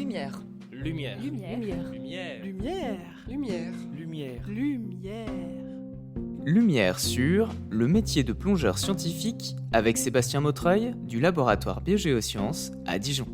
Lumière. Lumière. Lumière. Lumière. Lumière. Lumière. Lumière. Lumière. Lumière sur le métier de plongeur scientifique avec Sébastien Mautreuil du laboratoire Biogéosciences à Dijon.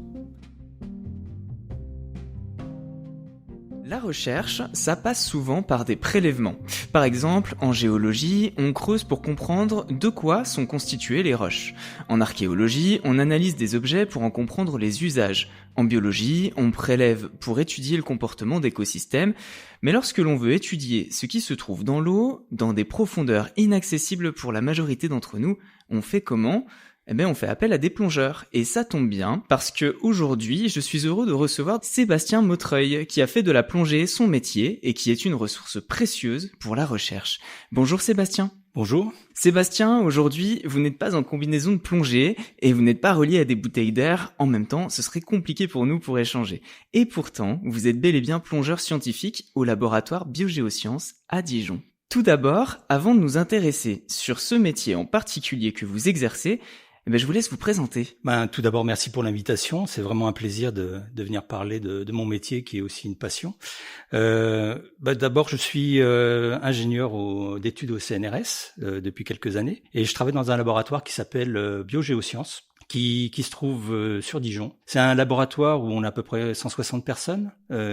La recherche, ça passe souvent par des prélèvements. Par exemple, en géologie, on creuse pour comprendre de quoi sont constituées les roches. En archéologie, on analyse des objets pour en comprendre les usages. En biologie, on prélève pour étudier le comportement d'écosystèmes. Mais lorsque l'on veut étudier ce qui se trouve dans l'eau, dans des profondeurs inaccessibles pour la majorité d'entre nous, on fait comment ? On fait appel à des plongeurs. Et ça tombe bien, parce que aujourd'hui, je suis heureux de recevoir Sébastien Mautreuil, qui a fait de la plongée son métier et qui est une ressource précieuse pour la recherche. Bonjour Sébastien. Bonjour. Sébastien, aujourd'hui, vous n'êtes pas en combinaison de plongée et vous n'êtes pas relié à des bouteilles d'air. En même temps, ce serait compliqué pour nous pour échanger. Et pourtant, vous êtes bel et bien plongeur scientifique au laboratoire Biogéosciences à Dijon. Tout d'abord, avant de nous intéresser sur ce métier en particulier que vous exercez, je vous laisse vous présenter. Tout d'abord, merci pour l'invitation. C'est vraiment un plaisir de venir parler de mon métier qui est aussi une passion. D'abord, je suis ingénieur d'études au CNRS depuis quelques années et je travaille dans un laboratoire qui s'appelle Biogéosciences qui se trouve sur Dijon. C'est un laboratoire où on a à peu près 160 personnes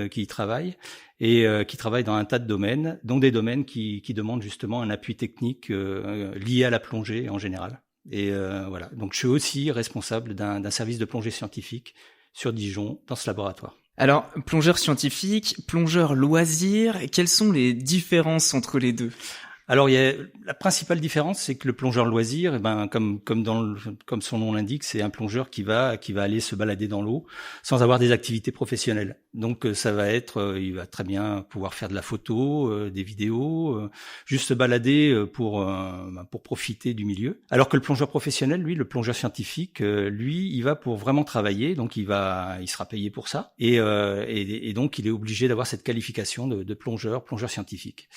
qui y travaillent et qui travaillent dans un tas de domaines, dont des domaines qui demandent justement un appui technique lié à la plongée en général. Et voilà. Donc je suis aussi responsable d'un service de plongée scientifique sur Dijon dans ce laboratoire. Alors, plongeur scientifique, plongeur loisir, quelles sont les différences entre les deux ? Alors, la principale différence, c'est que le plongeur loisir, comme son nom l'indique, c'est un plongeur qui va aller se balader dans l'eau sans avoir des activités professionnelles. Donc, il va très bien pouvoir faire de la photo, des vidéos, juste se balader pour profiter du milieu. Alors que le plongeur professionnel, lui, le plongeur scientifique, il va pour vraiment travailler, donc il sera payé pour ça, et donc il est obligé d'avoir cette qualification de plongeur scientifique.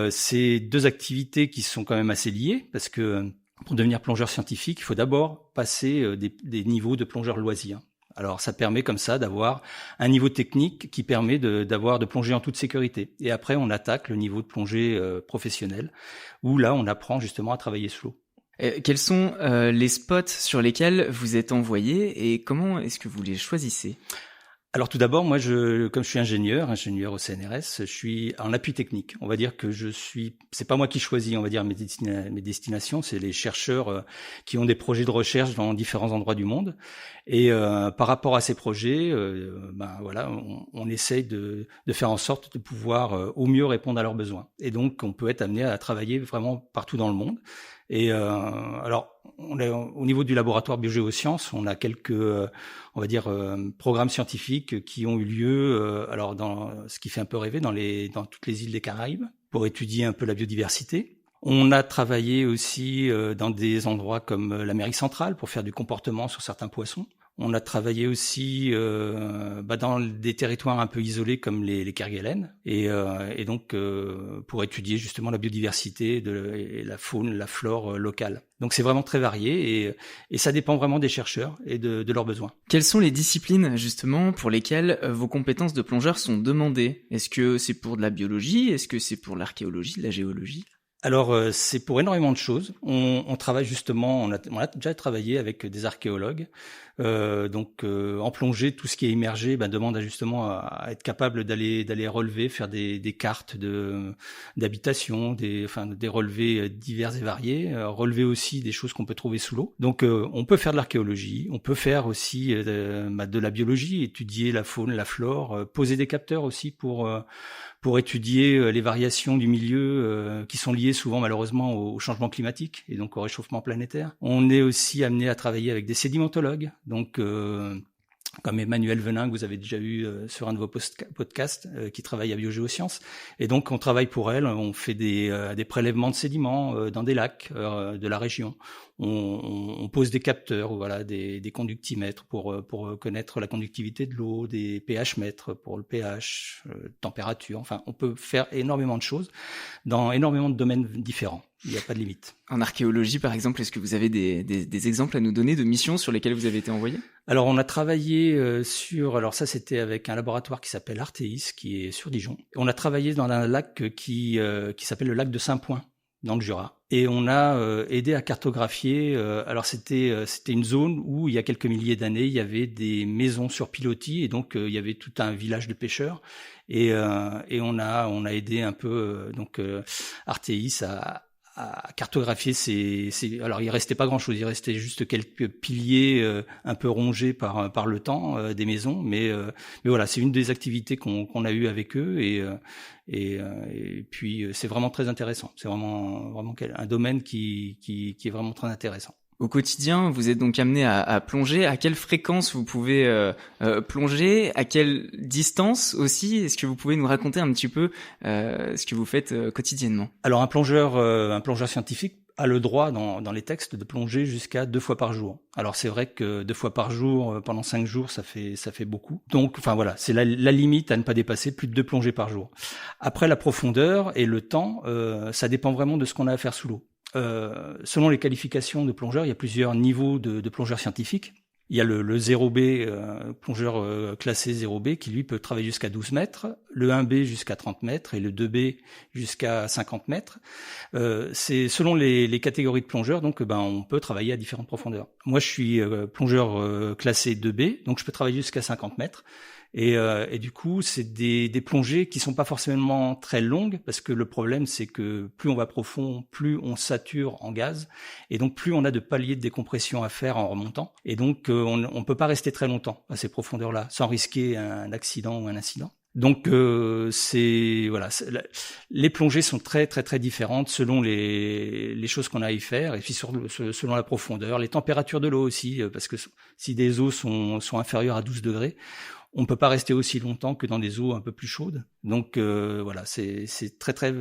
C'est deux activités qui sont quand même assez liées parce que pour devenir plongeur scientifique, il faut d'abord passer des niveaux de plongeur loisir. Alors ça permet comme ça d'avoir un niveau technique qui permet de plonger en toute sécurité. Et après on attaque le niveau de plongée professionnel où là on apprend justement à travailler sous l'eau. Quels sont les spots sur lesquels vous êtes envoyé et comment est-ce que vous les choisissez ? Alors tout d'abord, moi, comme je suis ingénieur au CNRS, je suis en appui technique. On va dire que c'est pas moi qui choisis, on va dire mes destinations, c'est les chercheurs qui ont des projets de recherche dans différents endroits du monde. Et par rapport à ces projets, on essaye de faire en sorte de pouvoir au mieux répondre à leurs besoins. Et donc, on peut être amené à travailler vraiment partout dans le monde. Et au niveau du laboratoire Biogéosciences, on a quelques, programmes scientifiques qui ont eu lieu, dans ce qui fait un peu rêver, dans toutes les îles des Caraïbes, pour étudier un peu la biodiversité. On a travaillé aussi dans des endroits comme l'Amérique centrale pour faire du comportement sur certains poissons. On a travaillé aussi dans des territoires un peu isolés comme les Kerguelen et donc pour étudier justement la biodiversité et la faune, la flore locale. Donc c'est vraiment très varié et ça dépend vraiment des chercheurs et de leurs besoins. Quelles sont les disciplines justement pour lesquelles vos compétences de plongeur sont demandées ? Est-ce que c'est pour de la biologie ? Est-ce que c'est pour l'archéologie, de la géologie ? Alors c'est pour énormément de choses. On travaille justement, on a déjà travaillé avec des archéologues. En plongée, tout ce qui est immergé demande justement à être capable d'aller relever, faire des cartes d'habitation, des relevés divers et variés, relever aussi des choses qu'on peut trouver sous l'eau. Donc on peut faire de l'archéologie, on peut faire aussi de la biologie, étudier la faune, la flore, poser des capteurs aussi pour étudier les variations du milieu qui sont liées souvent malheureusement au changement climatique et donc au réchauffement planétaire. On est aussi amené à travailler avec des sédimentologues, donc comme Emmanuelle Venin, que vous avez déjà eu sur un de vos podcasts, qui travaille à Biogéosciences. Et donc, on travaille pour elle, on fait des prélèvements de sédiments dans des lacs de la région. On pose des capteurs, des conductimètres pour connaître la conductivité de l'eau, des pH mètres pour le pH, température. Enfin, on peut faire énormément de choses dans énormément de domaines différents. Il n'y a pas de limite. En archéologie, par exemple, est-ce que vous avez des exemples à nous donner de missions sur lesquelles vous avez été envoyé? Alors, on a travaillé alors ça, c'était avec un laboratoire qui s'appelle Artéis, qui est sur Dijon. On a travaillé dans un lac qui s'appelle le lac de Saint-Point, dans le Jura. Et on a aidé à cartographier. Alors, c'était une zone où, il y a quelques milliers d'années, il y avait des maisons sur pilotis, et donc il y avait tout un village de pêcheurs. Et on a aidé un peu Artéis à cartographier alors il restait pas grand chose, il restait juste quelques piliers un peu rongés par le temps des maisons, mais voilà, c'est une des activités qu'on a eues avec eux, et puis c'est vraiment très intéressant. C'est vraiment un domaine qui est vraiment très intéressant. Au quotidien, vous êtes donc amené à plonger. À quelle fréquence vous pouvez plonger? À quelle distance aussi? Est-ce que vous pouvez nous raconter un petit peu ce que vous faites quotidiennement? Alors un plongeur scientifique a le droit dans les textes de plonger jusqu'à 2 fois par jour. Alors c'est vrai que 2 fois par jour pendant 5 jours, ça fait beaucoup. Donc enfin voilà, c'est la limite à ne pas dépasser, plus de 2 plongées par jour. Après, la profondeur et le temps, ça dépend vraiment de ce qu'on a à faire sous l'eau. Selon les qualifications de plongeurs, il y a plusieurs niveaux de plongeurs scientifiques. Il y a le 0B, plongeur classé 0B, qui lui peut travailler jusqu'à 12 mètres, le 1B jusqu'à 30 mètres et le 2B jusqu'à 50 mètres. C'est selon les catégories de plongeurs, donc on peut travailler à différentes profondeurs. Moi, je suis plongeur classé 2B, donc je peux travailler jusqu'à 50 mètres. Et du coup, c'est des plongées qui sont pas forcément très longues, parce que le problème, c'est que plus on va profond, plus on sature en gaz, et donc plus on a de paliers de décompression à faire en remontant. Et donc, on peut pas rester très longtemps à ces profondeurs-là, sans risquer un accident ou un incident. Donc les plongées sont très très très différentes selon les choses qu'on a à y faire, et puis selon la profondeur, les températures de l'eau aussi, parce que si des eaux sont inférieures à 12 degrés, on ne peut pas rester aussi longtemps que dans des eaux un peu plus chaudes. Donc c'est très très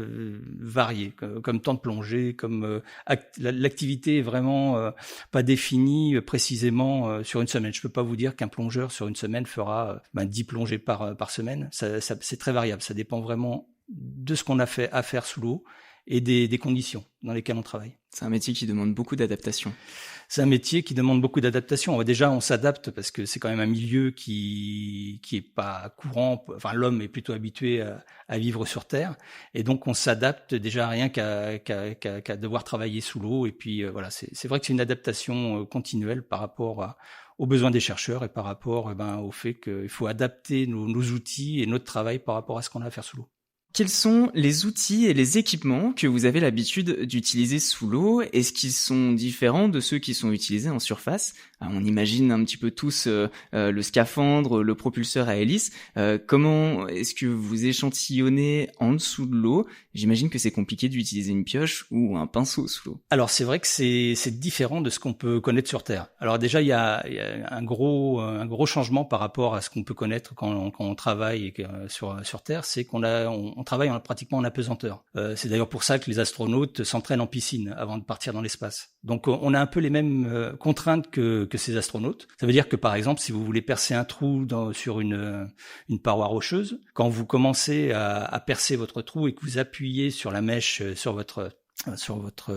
varié comme temps de plongée, comme l'activité est vraiment pas définie précisément sur une semaine. Je peux pas vous dire qu'un plongeur sur une semaine fera 10 plongées par semaine. Ça c'est très variable. Ça dépend vraiment de ce qu'on a fait à faire sous l'eau et des conditions dans lesquelles on travaille. C'est un métier qui demande beaucoup d'adaptation. C'est un métier qui demande beaucoup d'adaptation. Déjà, on s'adapte parce que c'est quand même un milieu qui est pas courant. Enfin, l'homme est plutôt habitué à vivre sur Terre, et donc on s'adapte déjà rien qu'à devoir travailler sous l'eau. Et puis voilà, c'est vrai que c'est une adaptation continuelle par rapport aux besoins des chercheurs, et par rapport au fait qu'il faut adapter nos outils et notre travail par rapport à ce qu'on a à faire sous l'eau. Quels sont les outils et les équipements que vous avez l'habitude d'utiliser sous l'eau? Est-ce qu'ils sont différents de ceux qui sont utilisés en surface? On imagine un petit peu tous le scaphandre, le propulseur à hélice. Comment est-ce que vous échantillonnez en dessous de l'eau? J'imagine que c'est compliqué d'utiliser une pioche ou un pinceau sous l'eau. Alors c'est vrai que c'est différent de ce qu'on peut connaître sur Terre. Alors déjà il y a un gros changement par rapport à ce qu'on peut connaître quand on travaille sur Terre, c'est qu'on travaille pratiquement en apesanteur. C'est d'ailleurs pour ça que les astronautes s'entraînent en piscine avant de partir dans l'espace. Donc on a un peu les mêmes contraintes que ces astronautes. Ça veut dire que par exemple, si vous voulez percer un trou sur une paroi rocheuse, quand vous commencez à percer votre trou et que vous appuyez sur la mèche sur votre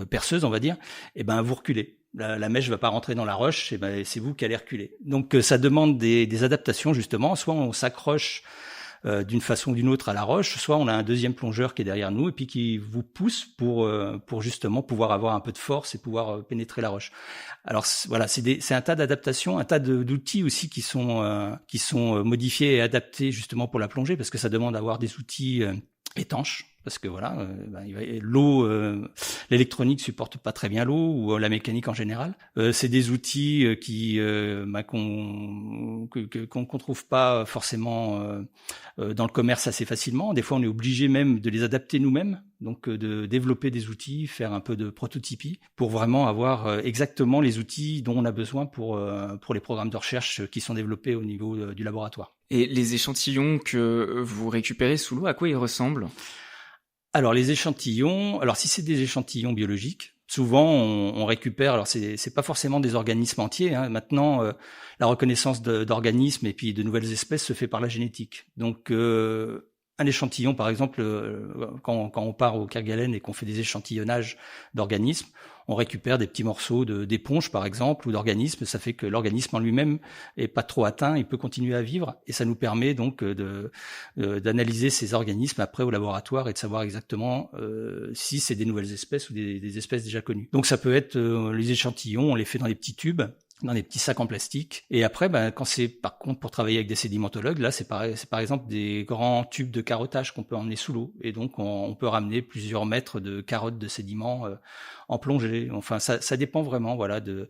perceuse, on va dire, vous reculez. La mèche va pas rentrer dans la roche, c'est vous qui allez reculer. Donc ça demande des adaptations justement. Soit on s'accroche d'une façon ou d'une autre à la roche, soit on a un deuxième plongeur qui est derrière nous et puis qui vous pousse pour justement pouvoir avoir un peu de force et pouvoir pénétrer la roche. Alors voilà, c'est un tas d'adaptations, un tas d'outils aussi qui sont modifiés et adaptés justement pour la plongée, parce que ça demande d'avoir des outils étanches. Parce que voilà, l'eau, l'électronique supporte pas très bien l'eau, ou la mécanique en général. C'est des outils qu'on trouve pas forcément dans le commerce assez facilement. Des fois, on est obligé même de les adapter nous-mêmes, donc de développer des outils, faire un peu de prototypie pour vraiment avoir exactement les outils dont on a besoin pour les programmes de recherche qui sont développés au niveau du laboratoire. Et les échantillons que vous récupérez sous l'eau, à quoi ils ressemblent ? Alors les échantillons, si c'est des échantillons biologiques, souvent on récupère, alors c'est pas forcément des organismes entiers, hein. Maintenant la reconnaissance d'organismes et puis de nouvelles espèces se fait par la génétique. Donc un échantillon, par exemple, quand on part au Kerguelen et qu'on fait des échantillonnages d'organismes, on récupère des petits morceaux d'éponge, par exemple, ou d'organismes. Ça fait que l'organisme en lui-même est pas trop atteint, il peut continuer à vivre, et ça nous permet donc d'analyser ces organismes après au laboratoire et de savoir exactement si c'est des nouvelles espèces ou des espèces déjà connues. Donc ça peut être les échantillons, on les fait dans des petits tubes, dans des petits sacs en plastique. Et après, quand c'est par contre pour travailler avec des sédimentologues, là c'est par exemple des grands tubes de carottage qu'on peut emmener sous l'eau. Et donc on peut ramener plusieurs mètres de carottes de sédiments en plongée. Enfin, ça dépend vraiment, voilà, de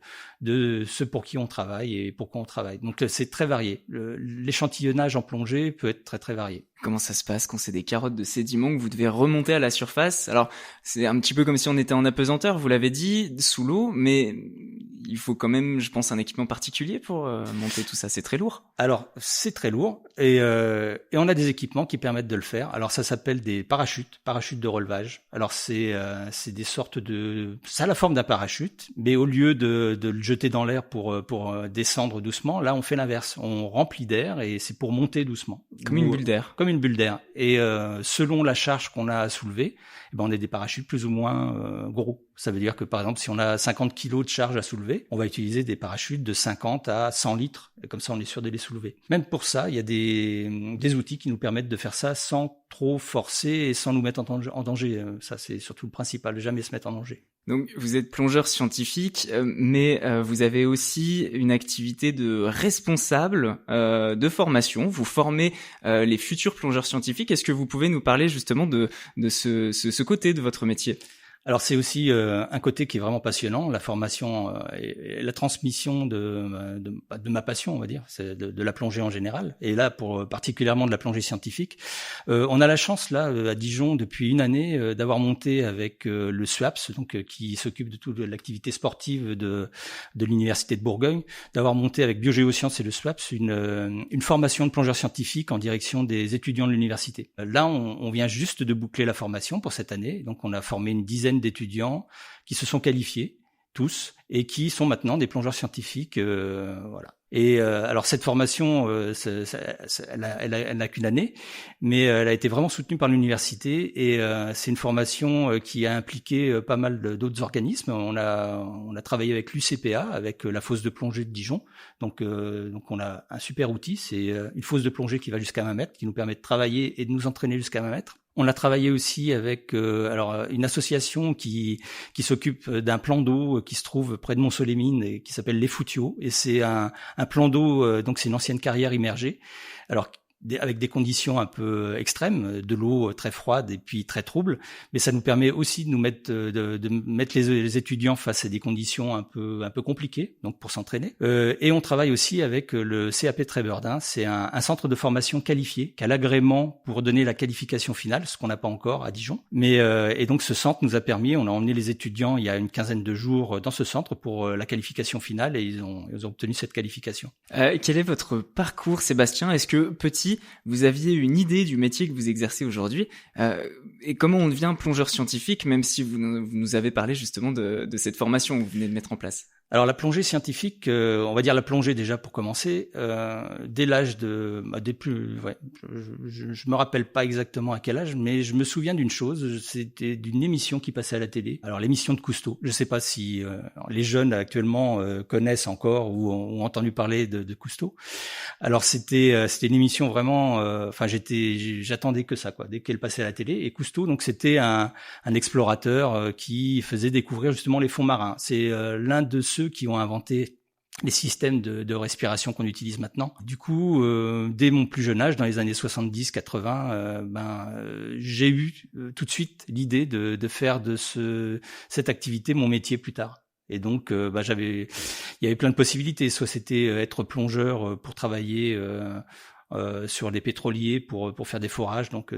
ce pour qui on travaille et pourquoi on travaille. Donc c'est très varié. L'échantillonnage en plongée peut être très très varié. Comment ça se passe quand c'est des carottes de sédiments que vous devez remonter à la surface? Alors, c'est un petit peu comme si on était en apesanteur, vous l'avez dit, sous l'eau, mais il faut quand même, je pense, un équipement particulier pour monter tout ça. C'est très lourd. Alors, c'est très lourd et on a des équipements qui permettent de le faire. Alors, ça s'appelle des parachutes de relevage. Alors, c'est des sortes ça a la forme d'un parachute, mais au lieu de le jeter dans l'air pour descendre doucement, là, on fait l'inverse. On remplit d'air et c'est pour monter doucement. Comme une bulle d'air. Comme une bulle d'air. Et selon la charge qu'on a à soulever, on a des parachutes plus ou moins gros. Ça veut dire que, par exemple, si on a 50 kilos de charge à soulever, on va utiliser des parachutes de 50 à 100 litres. Et comme ça, on est sûr de les soulever. Même pour ça, il y a des outils qui nous permettent de faire ça sans trop forcer et sans nous mettre en danger. Ça, c'est surtout le principal, jamais se mettre en danger. Donc, vous êtes plongeur scientifique, mais vous avez aussi une activité de responsable de formation. Vous formez les futurs plongeurs scientifiques. Est-ce que vous pouvez nous parler justement de ce côté de votre métier ? Alors c'est aussi un côté qui est vraiment passionnant, la formation et la transmission de ma passion, on va dire, c'est de la plongée en général, et là particulièrement de la plongée scientifique. On a la chance là à Dijon depuis une année d'avoir monté avec le SUAPS, donc qui s'occupe de toute l'activité sportive de l'université de Bourgogne, d'avoir monté avec Biogéosciences et le SUAPS une formation de plongeur scientifique en direction des étudiants de l'université. Là on vient juste de boucler la formation pour cette année, donc on a formé une dizaine d'étudiants qui se sont qualifiés tous et qui sont maintenant des plongeurs scientifiques, voilà. Et alors cette formation, elle n'a qu'une année, mais elle a été vraiment soutenue par l'université et c'est une formation qui a impliqué pas mal d'autres organismes. On a travaillé avec l'UCPA, avec la fosse de plongée de Dijon. Donc on a un super outil, c'est une fosse de plongée qui va jusqu'à 20 mètres, qui nous permet de travailler et de nous entraîner jusqu'à 20 mètres. On a travaillé aussi avec une association qui s'occupe d'un plan d'eau qui se trouve près de Mont-Solémine et qui s'appelle les Foutiaux, et c'est un plan d'eau, donc c'est une ancienne carrière immergée. Alors avec des conditions un peu extrêmes, de l'eau très froide et puis très trouble, mais ça nous permet aussi de nous mettre de mettre les étudiants face à des conditions un peu compliquées, donc pour s'entraîner. Et on travaille aussi avec le CAP Trébeurdin, c'est un centre de formation qualifié qui a l'agrément pour donner la qualification finale, ce qu'on n'a pas encore à Dijon. Mais et donc ce centre nous a permis, on a emmené les étudiants il y a une quinzaine de jours dans ce centre pour la qualification finale et ils ont obtenu cette qualification. Quel est votre parcours, Sébastien? Est-ce que petit, vous aviez une idée du métier que vous exercez aujourd'hui, et comment on devient plongeur scientifique, même si vous nous avez parlé justement de cette formation que vous venez de mettre en place? Alors la plongée scientifique, on va dire la plongée déjà pour commencer, dès l'âge je me rappelle pas exactement à quel âge, mais je me souviens d'une chose, c'était d'une émission qui passait à la télé. Alors l'émission de Cousteau, je sais pas si les jeunes actuellement connaissent encore ou ont entendu parler de Cousteau. Alors c'était une émission vraiment, j'attendais que ça, quoi, dès qu'elle passait à la télé. Et Cousteau, donc c'était un explorateur qui faisait découvrir justement les fonds marins. C'est l'un de ceux qui ont inventé les systèmes de respiration qu'on utilise maintenant. Du coup, dès mon plus jeune âge, dans les années 70-80, j'ai eu tout de suite l'idée de faire de cette activité mon métier plus tard. Et donc, il y avait plein de possibilités. Soit c'était être plongeur pour travailler sur les pétroliers pour faire des forages, donc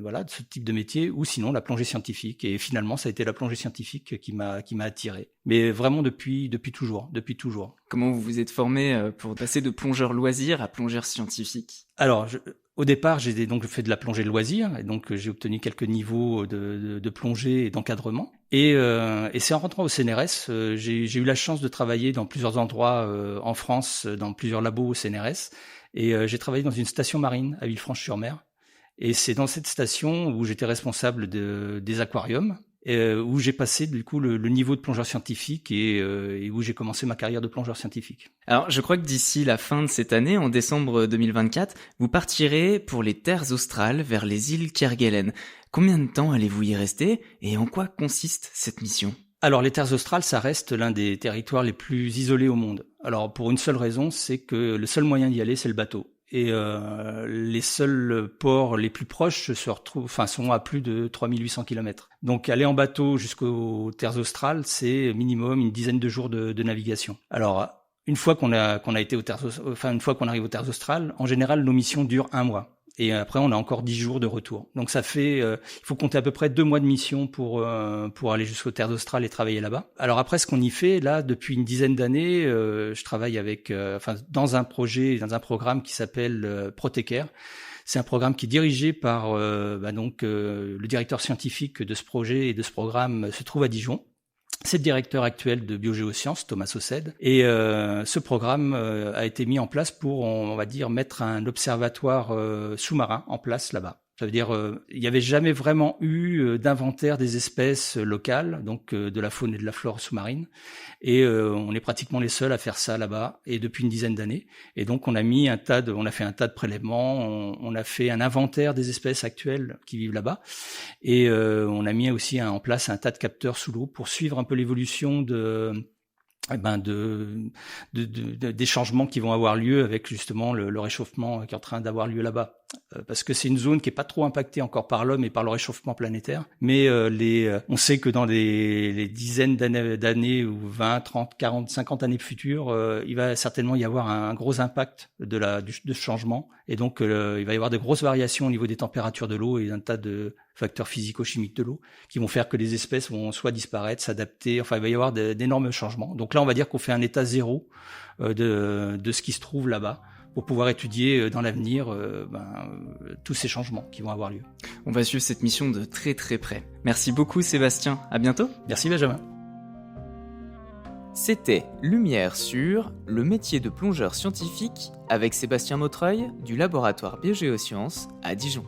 voilà, de ce type de métier, ou sinon la plongée scientifique. Et finalement, ça a été la plongée scientifique qui m'a attiré. Mais vraiment depuis toujours. Comment vous vous êtes formé pour passer de plongeur loisir à plongeur scientifique? Alors, au départ, j'ai donc fait de la plongée de loisir, et donc j'ai obtenu quelques niveaux de plongée et d'encadrement. Et c'est en rentrant au CNRS, j'ai eu la chance de travailler dans plusieurs endroits en France, dans plusieurs labos au CNRS. Et j'ai travaillé dans une station marine à Villefranche-sur-Mer. Et c'est dans cette station où j'étais responsable des aquariums, où j'ai passé du coup le niveau de plongeur scientifique et où j'ai commencé ma carrière de plongeur scientifique. Alors, je crois que d'ici la fin de cette année, en décembre 2024, vous partirez pour les terres australes vers les îles Kerguelen. Combien de temps allez-vous y rester et en quoi consiste cette mission ? Alors les terres australes, ça reste l'un des territoires les plus isolés au monde. Alors pour une seule raison, c'est que le seul moyen d'y aller, c'est le bateau. Et les seuls ports les plus proches sont à plus de 3800 km. Donc aller en bateau jusqu'aux terres australes, c'est minimum une dizaine de jours de navigation. Alors une fois qu'on arrive aux terres australes, en général nos missions durent 1 mois. Et après, on a encore 10 jours de retour. Donc ça fait, il faut compter à peu près 2 mois de mission pour aller jusqu'aux terres australes et travailler là-bas. Alors après, ce qu'on y fait là, depuis une dizaine d'années, je travaille dans un programme qui s'appelle Protecare. C'est un programme qui est dirigé par le directeur scientifique de ce projet et de ce programme se trouve à Dijon. C'est le directeur actuel de Biogéosciences, Thomas Saucède, et ce programme a été mis en place pour, on va dire, mettre un observatoire sous-marin en place là-bas. Ça veut dire, il n'y avait jamais vraiment eu d'inventaire des espèces locales, donc de la faune et de la flore sous-marine, et on est pratiquement les seuls à faire ça là-bas, et depuis une dizaine d'années. Et donc on a fait un tas de prélèvements, on a fait un inventaire des espèces actuelles qui vivent là-bas, et on a mis aussi en place un tas de capteurs sous l'eau pour suivre un peu l'évolution des changements qui vont avoir lieu avec justement le réchauffement qui est en train d'avoir lieu là-bas. Parce que c'est une zone qui est pas trop impactée encore par l'homme et par le réchauffement planétaire, mais on sait que dans les dizaines d'années ou 20, 30, 40, 50 années futures, il va certainement y avoir un gros impact de ce changement, et donc il va y avoir de grosses variations au niveau des températures de l'eau et d'un tas de facteurs physico-chimiques de l'eau qui vont faire que les espèces vont soit disparaître, s'adapter, enfin il va y avoir d'énormes changements. Donc là on va dire qu'on fait un état zéro de ce qui se trouve là-bas, pour pouvoir étudier dans l'avenir tous ces changements qui vont avoir lieu. On va suivre cette mission de très très près. Merci beaucoup Sébastien, à bientôt. Merci Benjamin. C'était Lumière sur le métier de plongeur scientifique avec Sébastien Mautreuil du laboratoire Biogéosciences à Dijon.